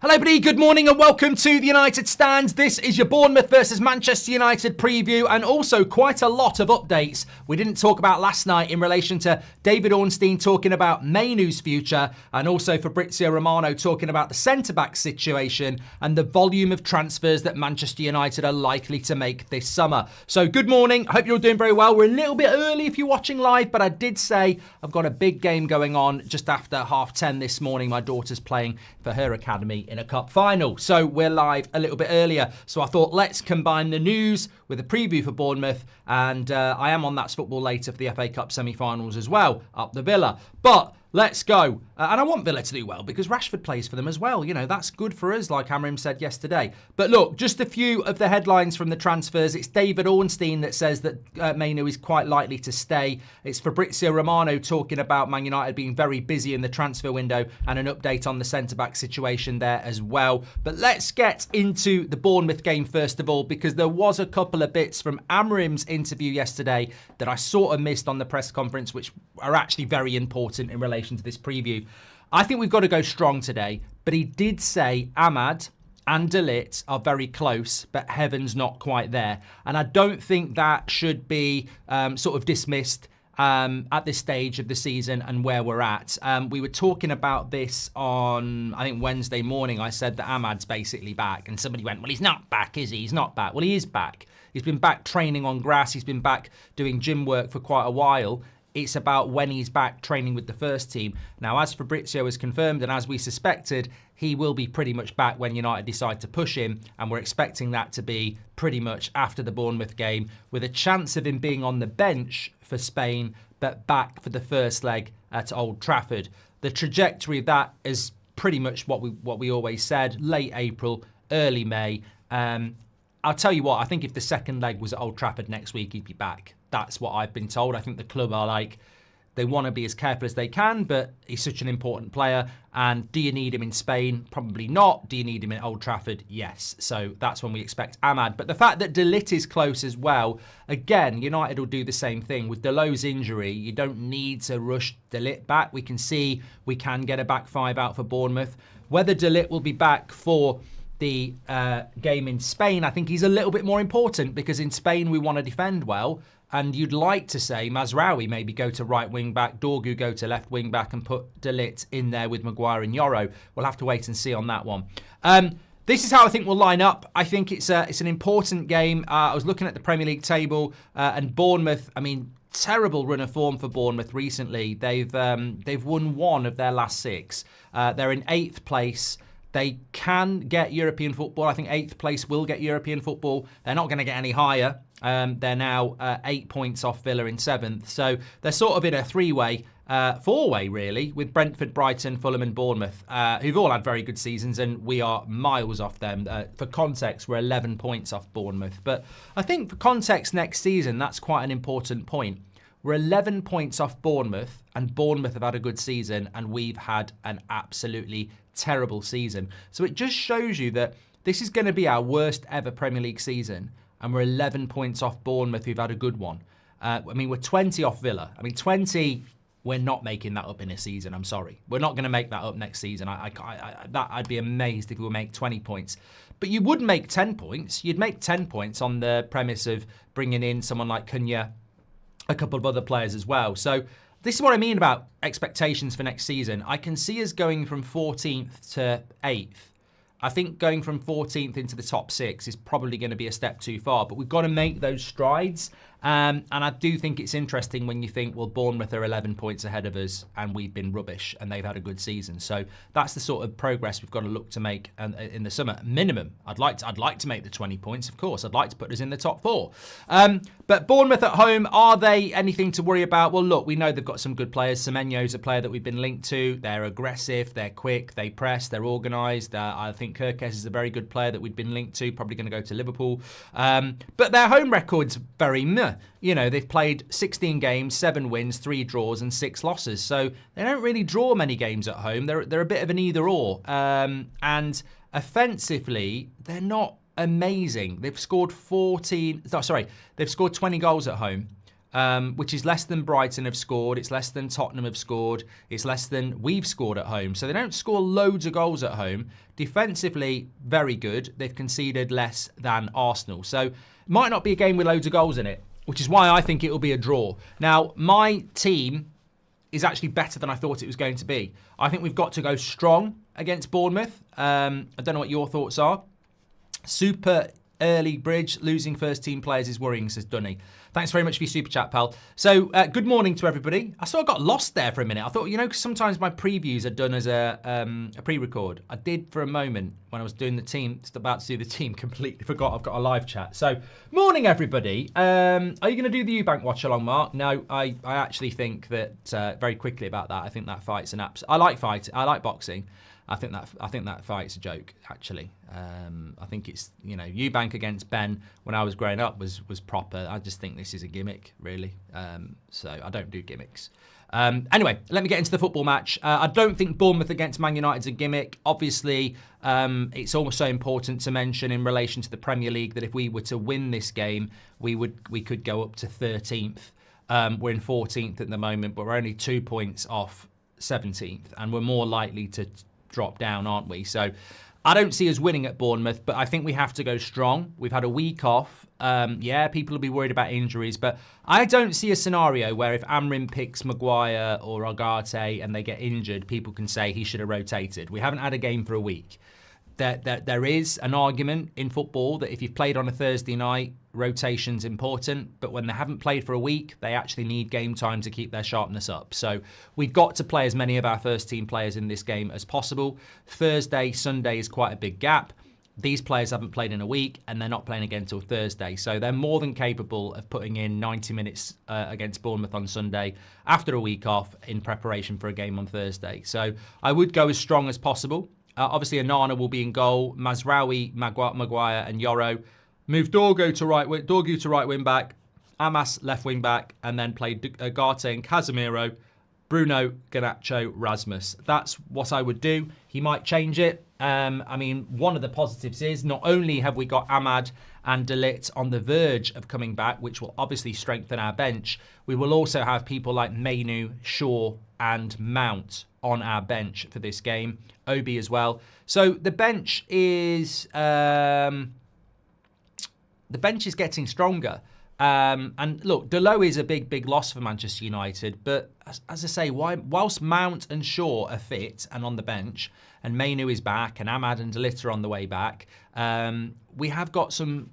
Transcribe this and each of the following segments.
Hello everybody, good morning and welcome to the United Stands. This is your Bournemouth versus Manchester United preview and also quite a lot of updates we didn't talk about last night in relation to David Ornstein talking about Mainoo's future and also Fabrizio Romano talking about the centre-back situation and the volume of transfers that Manchester United are likely to make this summer. So good morning, hope you're all doing very well. We're a little bit early if you're watching live, but I did say I've got a big game going on just after 10:30 this morning. My daughter's playing for her academy in a cup final. So we're live a little bit earlier. So I thought let's combine the news with a preview for Bournemouth. And I am on That's Football later for the FA Cup semi-finals as well, up the Villa. But let's go. And I want Villa to do well because Rashford plays for them as well. You know, that's good for us, like Amorim said yesterday. But look, just a few of the headlines from the transfers. It's David Ornstein that says that Mainoo is quite likely to stay. It's Fabrizio Romano talking about Man United being very busy in the transfer window and an update on the centre-back situation there as well. But let's get into the Bournemouth game first of all, because there was a couple of bits from Amorim's interview yesterday that I sort of missed on the press conference, which are actually very important in relation to this preview. I think we've got to go strong today, but he did say Ahmad and De Ligt are very close, but heaven's not quite there. And I don't think that should be sort of dismissed at this stage of the season and where we're at. We were talking about this on, I think, Wednesday morning. I said that Ahmad's basically back, and somebody went, well, he's not back, is he? He's not back. Well, he is back. He's been back training on grass. He's been back doing gym work for quite a while. It's about when he's back training with the first team. Now, as Fabrizio has confirmed, and as we suspected, he will be pretty much back when United decide to push him. And we're expecting that to be pretty much after the Bournemouth game, with a chance of him being on the bench for Spain, but back for the first leg at Old Trafford. The trajectory of that is pretty much what we always said, late April, early May. I'll tell you what, I think if the second leg was at Old Trafford next week, he'd be back. That's what I've been told. I think the club are like, they want to be as careful as they can, but he's such an important player. And do you need him in Spain? Probably not. Do you need him in Old Trafford? Yes. So that's when we expect Ahmad. But the fact that De Ligt is close as well, again, United will do the same thing. With Deleu's injury, you don't need to rush De Ligt back. We can see we can get a back five out for Bournemouth. Whether De Ligt will be back for the game in Spain, I think he's a little bit more important, because in Spain we want to defend well. And you'd like to say Mazraoui maybe go to right wing back, Dorgu go to left wing back, and put De Ligt in there with Maguire and Yoro. We'll have to wait and see on that one. This is how I think we'll line up. I think it's an important game. I was looking at the Premier League table and Bournemouth, I mean, terrible run of form for Bournemouth recently. They've won one of their last six. They're in 8th place. They can get European football. I think 8th place will get European football. They're not going to get any higher. They're now 8 points off Villa in 7th. So they're sort of in a four-way really, with Brentford, Brighton, Fulham and Bournemouth, who've all had very good seasons, and we are miles off them. For context, we're 11 points off Bournemouth. But I think for context next season, that's quite an important point. We're 11 points off Bournemouth, and Bournemouth have had a good season, and we've had an absolutely terrible season. So it just shows you that this is going to be our worst ever Premier League season, and we're 11 points off Bournemouth, who've had a good one. I mean, we're 20 off Villa. I mean, 20, we're not making that up in a season. I'm sorry. We're not going to make that up next season. I'd be amazed if we make 20 points. But you would make 10 points. You'd make 10 points on the premise of bringing in someone like Cunha, a couple of other players as well. So this is what I mean about expectations for next season. I can see us going from 14th to 8th. I think going from 14th into the top 6 is probably going to be a step too far, but we've got to make those strides. And I do think it's interesting when you think, well, Bournemouth are 11 points ahead of us and we've been rubbish and they've had a good season. So that's the sort of progress we've got to look to make in the summer. Minimum, I'd like to make the 20 points, of course. I'd like to put us in the top 4. But Bournemouth at home, are they anything to worry about? Well, look, we know they've got some good players. Semenyo's a player that we've been linked to. They're aggressive, they're quick, they press, they're organised. I think Kirkes is a very good player that we've been linked to, probably going to go to Liverpool. But their home record's very meh. You know, they've played 16 games, 7 wins, 3 draws and 6 losses. So they don't really draw many games at home. They're a bit of an either or. And offensively, they're not amazing. They've scored 20 goals at home. which is less than Brighton have scored. It's less than Tottenham have scored. It's less than we've scored at home. So they don't score loads of goals at home. Defensively, very good. They've conceded less than Arsenal. So it might not be a game with loads of goals in it, which is why I think it will be a draw. Now, my team is actually better than I thought it was going to be. I think we've got to go strong against Bournemouth. I don't know what your thoughts are. Super early bridge, losing first team players is worrying, says Dunny. Thanks very much for your super chat, pal. So, good morning to everybody. I sort of got lost there for a minute. I thought, because sometimes my previews are done as a pre-record. I did for a moment when I was doing the team, just about to do the team, completely forgot I've got a live chat. So, morning everybody. Are you going to do the Eubank watch along, Mark? No, I actually think that, very quickly about that, I think that fight's an I like boxing. I think that fight's a joke, actually. I think it's, Eubank against Ben when I was growing up was proper. I just think this is a gimmick, really. So I don't do gimmicks. Anyway, let me get into the football match. I don't think Bournemouth against Man United is a gimmick. Obviously, it's also important to mention in relation to the Premier League that if we were to win this game, we could go up to 13th. We're in 14th at the moment, but we're only 2 points off 17th, and we're more likely to drop down, aren't we? So I don't see us winning at Bournemouth, but I think we have to go strong. We've had a week off. People will be worried about injuries, but I don't see a scenario where if Amorim picks Maguire or Agate and they get injured, people can say he should have rotated. We haven't had a game for a week. There is an argument in football that if you've played on a Thursday night, rotation's important, but when they haven't played for a week, they actually need game time to keep their sharpness up. So we've got to play as many of our first team players in this game as possible. Thursday, Sunday is quite a big gap. These players haven't played in a week and they're not playing again until Thursday. So they're more than capable of putting in 90 minutes against Bournemouth on Sunday after a week off in preparation for a game on Thursday. So I would go as strong as possible. Obviously, Onana will be in goal. Mazraoui, Maguire, and Yoro. Move Dorgu to right wing back. Amas left wing back, and then play Agate and Casemiro. Bruno, Garnacho, Rasmus. That's what I would do. He might change it. One of the positives is not only have we got Ahmad and De Ligt on the verge of coming back, which will obviously strengthen our bench, we will also have people like Mainoo, Shaw, and Mount on our bench for this game. Obi as well. So the bench is getting stronger. And look, Delo is a big loss for Manchester United. But as I say, whilst Mount and Shaw are fit and on the bench, and Mainoo is back, and Ahmad and De Ligt are on the way back, we have got some,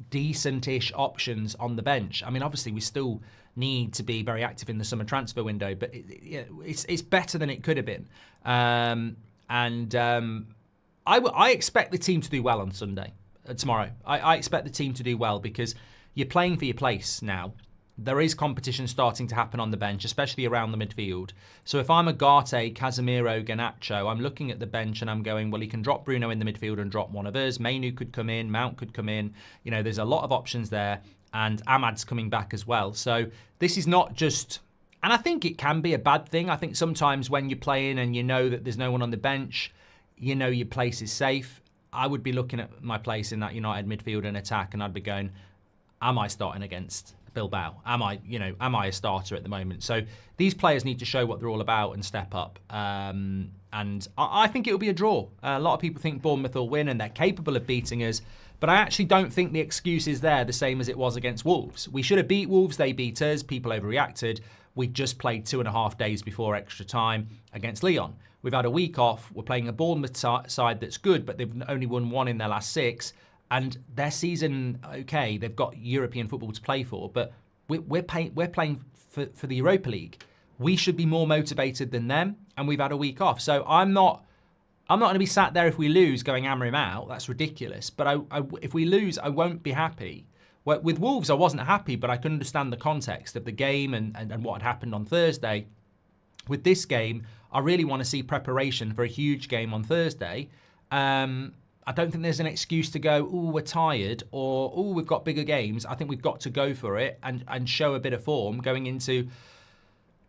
decent-ish options on the bench. I mean, obviously, we still need to be very active in the summer transfer window, but it's better than it could have been. I expect the team to do well on Sunday, tomorrow. I expect the team to do well because you're playing for your place now. There is competition starting to happen on the bench, especially around the midfield. So if I'm Agate, Casemiro, Garnacho, I'm looking at the bench and I'm going, well, he can drop Bruno in the midfield and drop one of us. Mainoo could come in, Mount could come in. There's a lot of options there. And Ahmad's coming back as well. So this is not just... And I think it can be a bad thing. I think sometimes when you're playing and you know that there's no one on the bench, your place is safe. I would be looking at my place in that United midfield and attack, and I'd be going, am I starting against Bilbao? Am I a starter at the moment? So these players need to show what they're all about and step up. And I think it'll be a draw. A lot of people think Bournemouth will win and they're capable of beating us. But I actually don't think the excuse is there the same as it was against Wolves. We should have beat Wolves. They beat us. People overreacted. We just played 2.5 days before extra time against Lyon. We've had a week off. We're playing a Bournemouth side that's good, but they've only won 1 in their last 6. And their season, okay, they've got European football to play for, but we're playing for the Europa League. We should be more motivated than them, and we've had a week off. So I'm not going to be sat there if we lose going Amorim out. That's ridiculous. But if we lose, I won't be happy. With Wolves, I wasn't happy, but I can understand the context of the game and what had happened on Thursday. With this game, I really want to see preparation for a huge game on Thursday. I don't think there's an excuse to go, oh, we're tired, or, oh, we've got bigger games. I think we've got to go for it and show a bit of form going into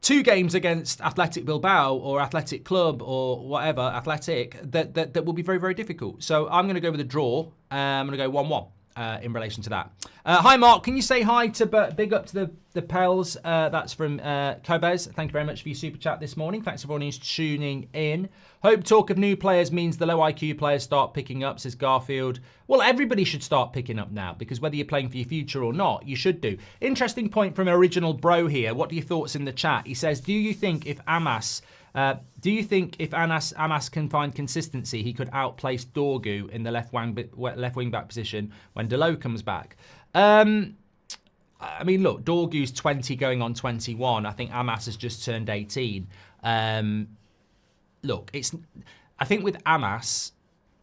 2 games against Athletic Bilbao or Athletic Club or whatever, Athletic, that will be very, very difficult. So I'm going to go with a draw. I'm going to go 1-1. in relation to that. Hi, Mark. Can you say hi to big up to the Pels? That's from Kobbie. Thank you very much for your super chat this morning. Thanks everyone who's tuning in. Hope talk of new players means the low IQ players start picking up, says Garfield. Well, everybody should start picking up now, because whether you're playing for your future or not, you should do. Interesting point from Original Bro here. What are your thoughts in the chat? He says, do you think if Amas can find consistency, he could outplace Dorgu in the left wing back position when Delo comes back? I mean, look, Dorgu's 20 going on 21. I think Amas has just turned 18. Look, I think with Amas,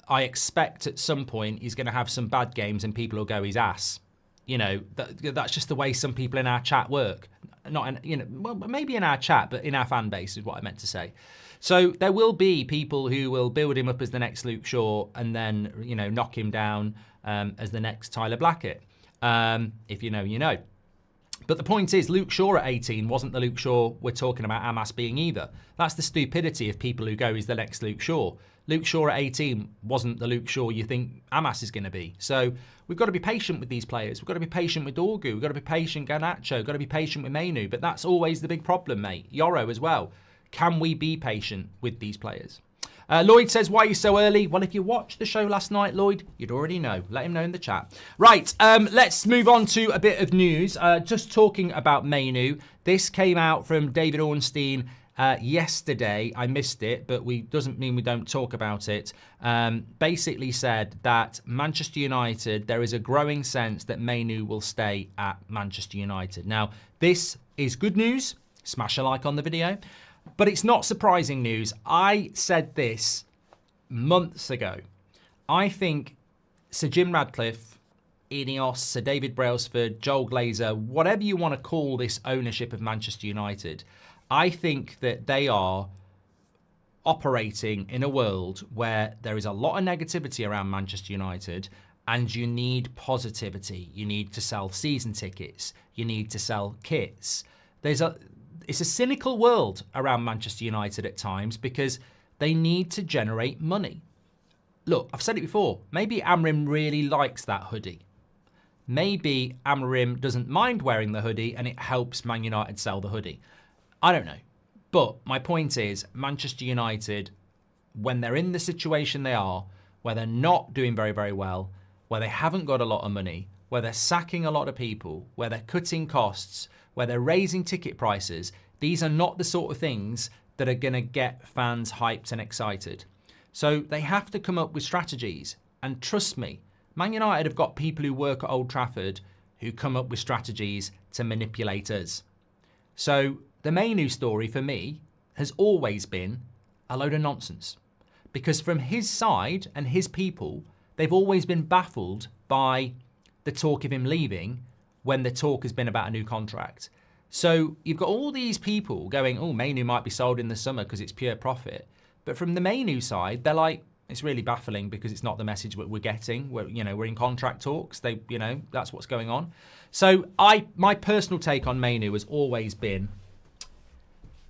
I expect at some point he's going to have some bad games and people will go his ass. You know, that's just the way some people in our chat work. Not in, well, maybe in our chat, but in our fan base is what I meant to say. So there will be people who will build him up as the next Luke Shaw and then, knock him down as the next Tyler Blackett. If you know, you know. But the point is, Luke Shaw at 18 wasn't the Luke Shaw we're talking about Amas being either. That's the stupidity of people who go, he's the next Luke Shaw. Luke Shaw at 18 wasn't the Luke Shaw you think Amas is going to be. So we've got to be patient with these players. We've got to be patient with Dorgu. We've got to be patient with Garnacho. We've got to be patient with Mainoo. But that's always the big problem, mate. Yoro as well. Can we be patient with these players? Lloyd says, why are you so early? Well, if you watched the show last night, Lloyd, you'd already know. Let him know in the chat. Right, let's move on to a bit of news. Just talking about Mainoo. This came out from David Ornstein yesterday. I missed it, but doesn't mean we don't talk about it. Basically said that Manchester United, there is a growing sense that Mainoo will stay at Manchester United. Now, this is good news. Smash a like on the video. But it's not surprising news. I said this months ago. I think Sir Jim Radcliffe, Ineos, Sir David Brailsford, Joel Glazer, whatever you want to call this ownership of Manchester United, I think that they are operating in a world where there is a lot of negativity around Manchester United and you need positivity. You need to sell season tickets. You need to sell kits. It's a cynical world around Manchester United at times because they need to generate money. Look, I've said it before. Maybe Amorim really likes that hoodie. Maybe Amorim doesn't mind wearing the hoodie and it helps Man United sell the hoodie. I don't know. But my point is, Manchester United, when they're in the situation they are, where they're not doing very, very well, where they haven't got a lot of money, where they're sacking a lot of people, where they're cutting costs, where they're raising ticket prices, these are not the sort of things that are going to get fans hyped and excited. So they have to come up with strategies. And trust me, Man United have got people who work at Old Trafford who come up with strategies to manipulate us. So the Mainoo story for me has always been a load of nonsense. Because from his side and his people, they've always been baffled by the talk of him leaving when the talk has been about a new contract. So you've got all these people going, oh, Mainoo might be sold in the summer because it's pure profit. But from the Mainoo side, they're like, it's really baffling because it's not the message that we're getting. We're in contract talks. That's what's going on. So my personal take on Mainoo has always been,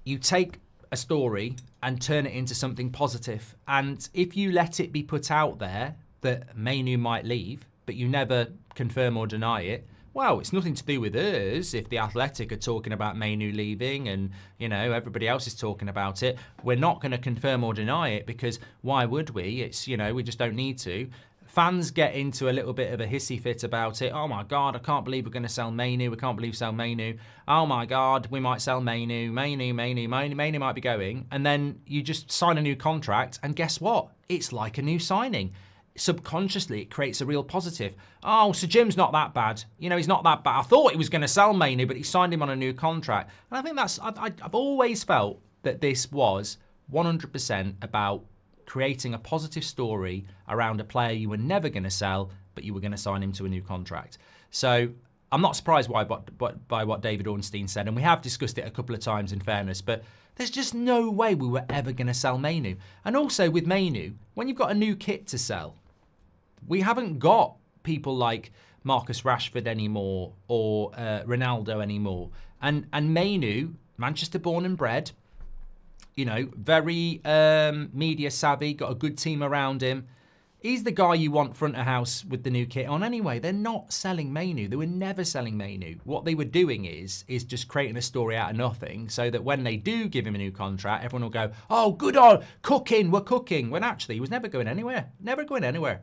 you take a story and turn it into something positive. And if you let it be put out there that Mainoo might leave, but you never confirm or deny it, well, it's nothing to do with us. If the Athletic are talking about Mainoo leaving and, everybody else is talking about it, we're not going to confirm or deny it because why would we? It's, we just don't need to. Fans get into a little bit of a hissy fit about it. Oh my God, I can't believe we're going to sell Mainoo. We can't believe sell Mainoo. Oh my God, we might sell Mainoo. Mainoo might be going. And then you just sign a new contract and guess what? It's like a new signing. Subconsciously, it creates a real positive. Oh, Sir Jim's not that bad. He's not that bad. I thought he was going to sell Mainoo, but he signed him on a new contract. And I think I've always felt that this was 100% about creating a positive story around a player you were never going to sell, but you were going to sign him to a new contract. So I'm not surprised by what David Ornstein said, and we have discussed it a couple of times in fairness, but there's just no way we were ever going to sell Mainoo. And also with Mainoo, when you've got a new kit to sell, we haven't got people like Marcus Rashford anymore or Ronaldo anymore. And Mainoo, Manchester born and bred, very media savvy, got a good team around him. He's the guy you want front of house with the new kit on anyway. They're not selling Mainoo. They were never selling Mainoo. What they were doing is just creating a story out of nothing so that when they do give him a new contract, everyone will go, oh, good on, cooking, we're cooking. When actually, he was never going anywhere. Never going anywhere.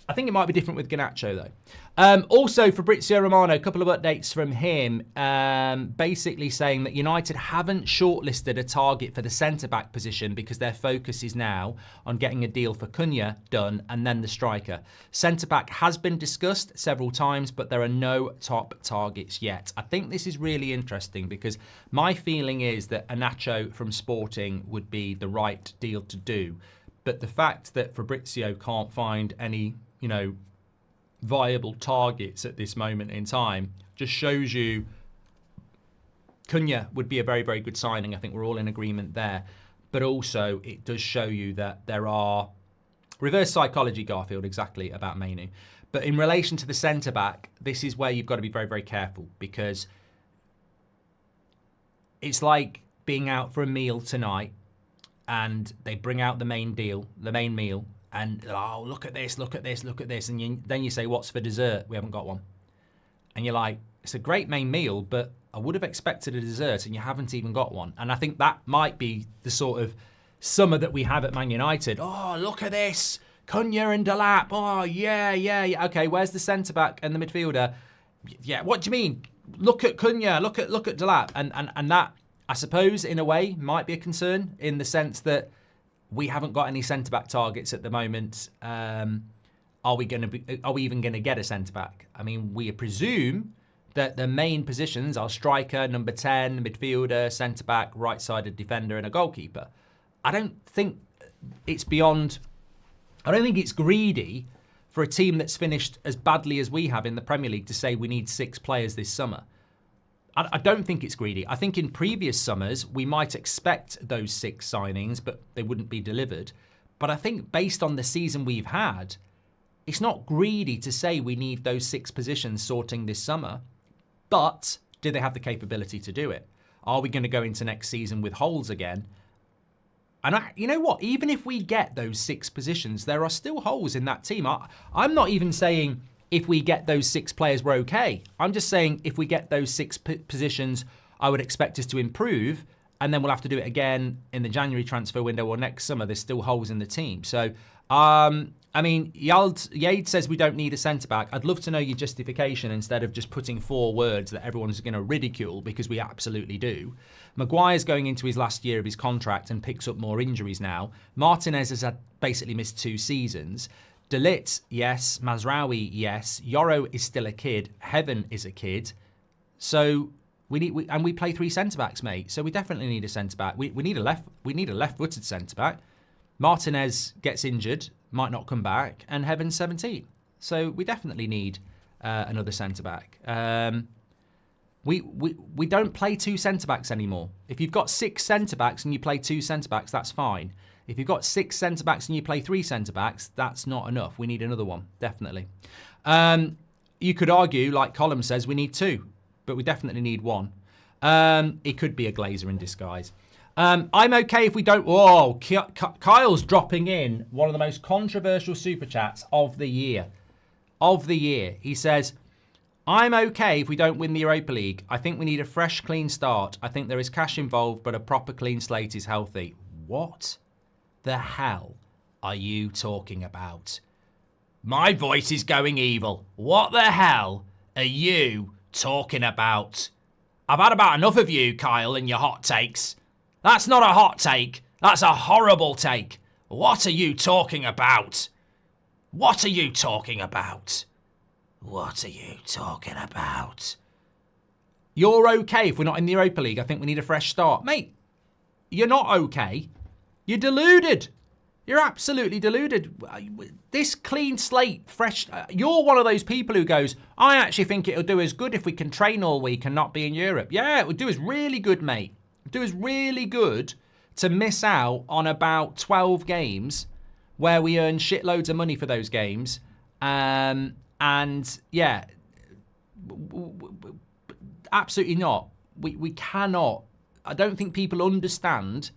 I think it might be different with Garnacho, though. Also, Fabrizio Romano, a couple of updates from him, basically saying that United haven't shortlisted a target for the centre-back position because their focus is now on getting a deal for Cunha done and then the striker. Centre-back has been discussed several times, but there are no top targets yet. I think this is really interesting because my feeling is that Garnacho from Sporting would be the right deal to do. But the fact that Fabrizio can't find any, viable targets at this moment in time just shows you Cunha would be a very, very good signing. I think we're all in agreement there. But also, it does show you that there are reverse psychology, Garfield, exactly, about Mainoo. But in relation to the centre-back, this is where you've got to be very, very careful because it's like being out for a meal tonight and they bring out the main meal, and oh, look at this, look at this, look at this. And then you say, what's for dessert? We haven't got one. And you're like, it's a great main meal, but I would have expected a dessert and you haven't even got one. And I think that might be the sort of summer that we have at Man United. Oh, look at this. Cunha and Delap. Oh, yeah. Okay, where's the centre-back and the midfielder? Yeah, what do you mean? Look at Cunha, look at Delap. And that, I suppose, in a way, might be a concern in the sense that we haven't got any centre-back targets at the moment. Are we even going to get a centre-back? I mean, we presume that the main positions are striker, number 10, midfielder, centre-back, right-sided defender, and a goalkeeper. I don't think it's greedy for a team that's finished as badly as we have in the Premier League to say we need 6 players this summer. I don't think it's greedy. I think in previous summers, we might expect those 6 signings, but they wouldn't be delivered. But I think based on the season we've had, it's not greedy to say we need those 6 positions sorting this summer. But do they have the capability to do it? Are we going to go into next season with holes again? And you know what? Even if we get those 6 positions, there are still holes in that team. I'm not even saying if we get those 6 players, we're okay. I'm just saying if we get those 6 positions, I would expect us to improve. And then we'll have to do it again in the January transfer window or next summer. There's still holes in the team. So, I mean, Yade says we don't need a centre-back. I'd love to know your justification instead of just putting 4 words that everyone's going to ridicule, because we absolutely do. Maguire's going into his last year of his contract and picks up more injuries now. Martinez has basically missed 2 seasons. De Ligt, yes. Mazraoui, yes. Yoro is still a kid. Heaven is a kid. So we play 3 centre-backs, mate. So we definitely need a centre-back. We need a left-footed centre-back. Martinez gets injured, might not come back, and Heaven's 17. So we definitely need another centre-back. We don't play 2 centre-backs anymore. If you've got 6 centre-backs and you play 2 centre-backs, that's fine. If you've got 6 centre-backs and you play 3 centre-backs, that's not enough. We need another one, definitely. You could argue, like Colm says, we need 2, but we definitely need 1. It could be a Glazer in disguise. I'm okay if we don't... Oh, Kyle's dropping in one of the most controversial super chats of the year. He says, I'm okay if we don't win the Europa League. I think we need a fresh, clean start. I think there is cash involved, but a proper clean slate is healthy. What the hell are you talking about? My voice is going evil. What the hell are you talking about? I've had about enough of you, Kyle, and your hot takes. That's not a hot take. That's a horrible take. What are you talking about? What are you talking about? What are you talking about? You're okay if we're not in the Europa League. I think we need a fresh start. Mate, you're not okay. You're deluded. You're absolutely deluded. This clean slate, fresh... you're one of those people who goes, I actually think it'll do us good if we can train all week and not be in Europe. Yeah, it would do us really good, mate. It was really good to miss out on about 12 games where we earn shitloads of money for those games. And yeah, absolutely not. We cannot. I don't think people understand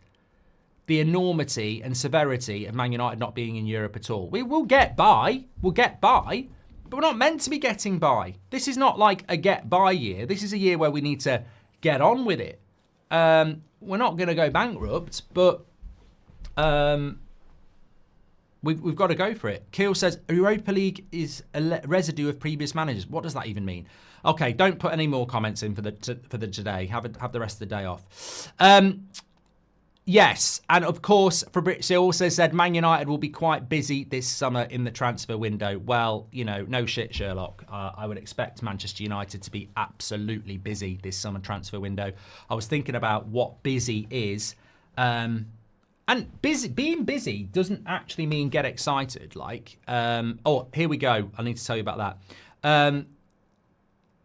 the enormity and severity of Man United not being in Europe at all. We will get by. We'll get by. But we're not meant to be getting by. This is not like a get by year. This is a year where we need to get on with it. We're not going to go bankrupt, but we've got to go for it. Keel says, Europa League is a residue of previous managers. What does that even mean? Okay, don't put any more comments in for the today. Have the rest of the day off. Yes, and of course, Fabrizio also said Man United will be quite busy this summer in the transfer window. Well, you know, no shit, Sherlock. I would expect Manchester United to be absolutely busy this summer transfer window. I was thinking about what busy is. And being busy doesn't actually mean get excited. Like, oh, here we go. I need to tell you about that.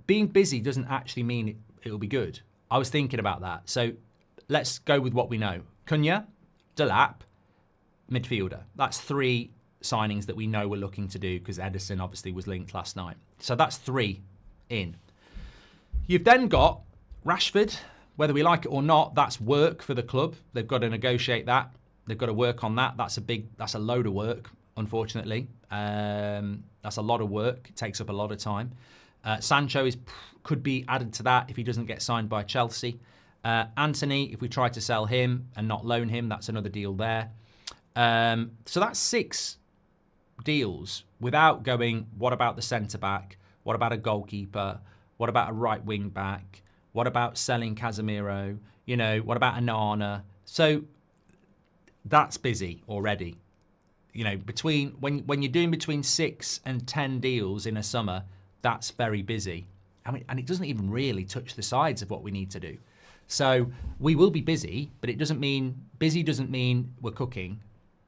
Being busy doesn't actually mean it'll be good. I was thinking about that. So let's go with what we know. Cunha, Delap, midfielder. That's 3 signings that we know we're looking to do because Edison obviously was linked last night. So that's 3 in. You've then got Rashford. Whether we like it or not, that's work for the club. They've got to negotiate that. They've got to work on that. That's a load of work, unfortunately. That's a lot of work. It takes up a lot of time. Sancho could be added to that if he doesn't get signed by Chelsea. Anthony, if we try to sell him and not loan him, that's another deal there. So that's 6 deals without going, what about the centre-back? What about a goalkeeper? What about a right wing-back? What about selling Casemiro? You know, what about Onana? So that's busy already. You know, when you're doing between 6 and 10 deals in a summer, that's very busy. I mean, and it doesn't even really touch the sides of what we need to do. So we will be busy, but busy doesn't mean we're cooking.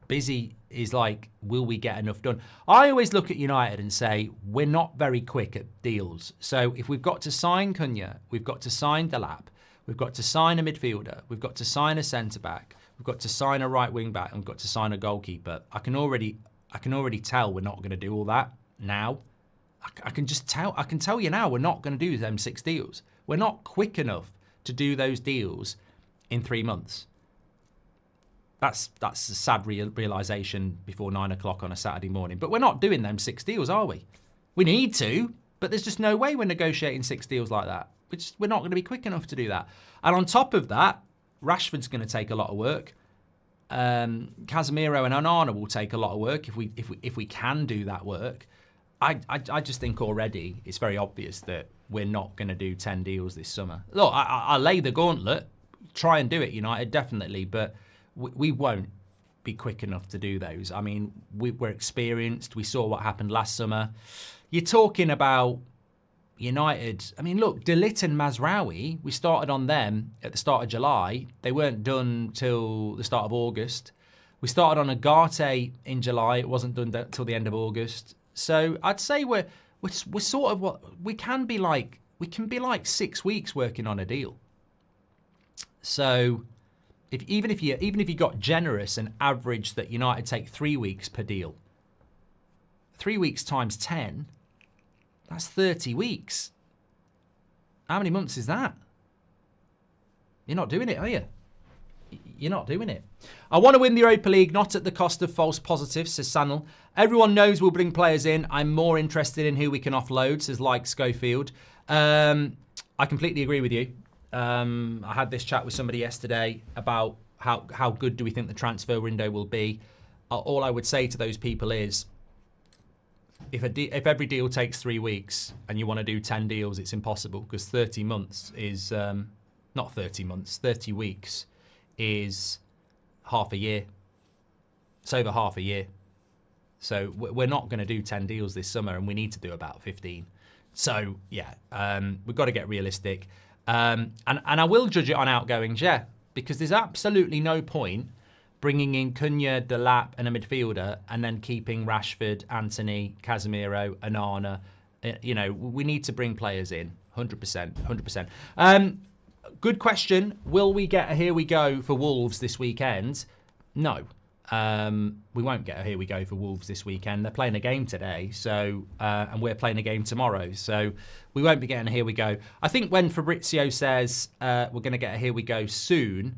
Busy is like, will we get enough done? I always look at United and say, we're not very quick at deals. So if we've got to sign Cunha, we've got to sign Delap, we've got to sign a midfielder, we've got to sign a centre-back, we've got to sign a right wing-back, and we've got to sign a goalkeeper. I can already tell we're not going to do all that now. I can tell you now we're not going to do them 6 deals. We're not quick enough to do those deals in 3 months. That's a sad realisation before 9 o'clock on a Saturday morning. But we're not doing them 6 deals, are we? We need to, but there's just no way we're negotiating 6 deals like that. We're not going to be quick enough to do that. And on top of that, Rashford's going to take a lot of work. Casemiro and Onana will take a lot of work if we can do that work. I just think already it's very obvious that we're not going to do 10 deals this summer. Look, I lay the gauntlet, try and do it, United, definitely, but we won't be quick enough to do those. I mean, we're experienced. We saw what happened last summer. You're talking about United. I mean, look, De Ligt and Mazraoui, we started on them at the start of July. They weren't done till the start of August. We started on Agate in July. It wasn't done till the end of August. So I'd say we're sort of we can be like 6 weeks working on a deal. So even if you got generous and average that United take 3 weeks per deal, 3 weeks times 10, that's 30 weeks. How many months is that? You're not doing it, are you? You're not doing it. I want to win the Europa League, not at the cost of false positives, says Sanel. Everyone knows we'll bring players in. I'm more interested in who we can offload, says like Schofield. I completely agree with you. I had this chat with somebody yesterday about how good do we think the transfer window will be. All I would say to those people is, if every deal takes 3 weeks and you want to do 10 deals, it's impossible, because 30 months is, not 30 months, 30 weeks is half a year. It's over half a year. So we're not going to do 10 deals this summer, and we need to do about 15. So, yeah, we've got to get realistic. And I will judge it on outgoings, yeah, because there's absolutely no point bringing in Cunha, Delap and a midfielder and then keeping Rashford, Anthony, Casemiro, Onana. We need to bring players in, 100%. Good question. Will we get a here we go for Wolves this weekend? No. We won't get a here we go for Wolves this weekend. They're playing a game today, so and we're playing a game tomorrow, so we won't be getting a here we go. I think when Fabrizio says we're going to get a here we go soon,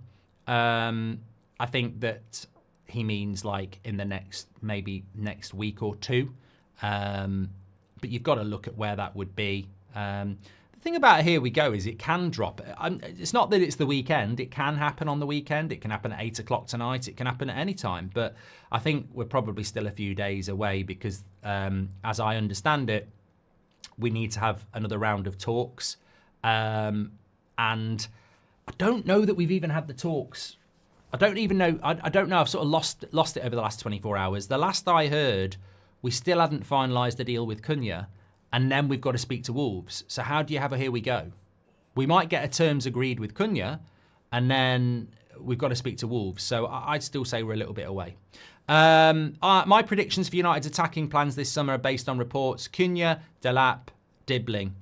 I think that he means like in the maybe next week or two. But you've got to look at where that would be. The thing about Here We Go is it can drop. It's not that it's the weekend. It can happen on the weekend. It can happen at 8 o'clock tonight. It can happen at any time. But I think we're probably still a few days away because, as I understand it, we need to have another round of talks. And I don't know that we've even had the talks. I don't even know. I don't know. I've sort of lost it over the last 24 hours. The last I heard, we still hadn't finalised a deal with Cunha. And then we've got to speak to Wolves. So how do you have a Here We Go? We might get a terms agreed with Cunha, and then we've got to speak to Wolves. So I'd still say we're a little bit away. My predictions for United's attacking plans this summer are based on reports. Cunha, Delap, Dibbling,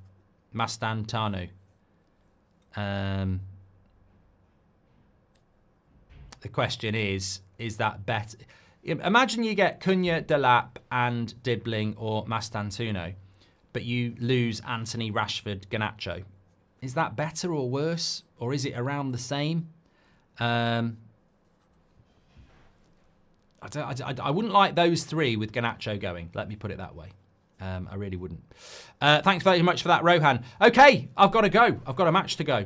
Mastantanu. The question is that better? Imagine you get Cunha, Delap, and Dibbling or Mastantuono, but you lose Anthony, Rashford, Garnacho. Is that better or worse? Or is it around the same? I wouldn't like those three with Garnacho going. Let me put it that way. I really wouldn't. Thanks very much for that, Rohan. Okay, I've got to go. I've got a match to go.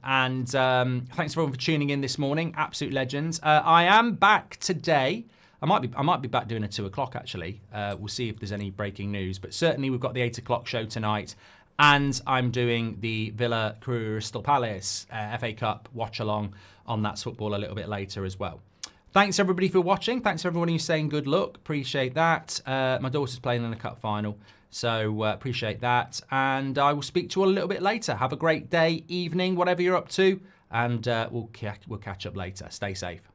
Thanks everyone for tuning in this morning. Absolute legends. I am back today. I might be back doing a 2 o'clock actually. We'll see if there's any breaking news. But certainly we've got the 8 o'clock show tonight. And I'm doing the Villa Crystal Palace FA Cup watch along on That's Football a little bit later as well. Thanks everybody for watching. Thanks for everyone who's saying good luck. Appreciate that. My daughter's playing in the cup final, so appreciate that. And I will speak to you all a little bit later. Have a great day, evening, whatever you're up to, and we'll catch up later. Stay safe.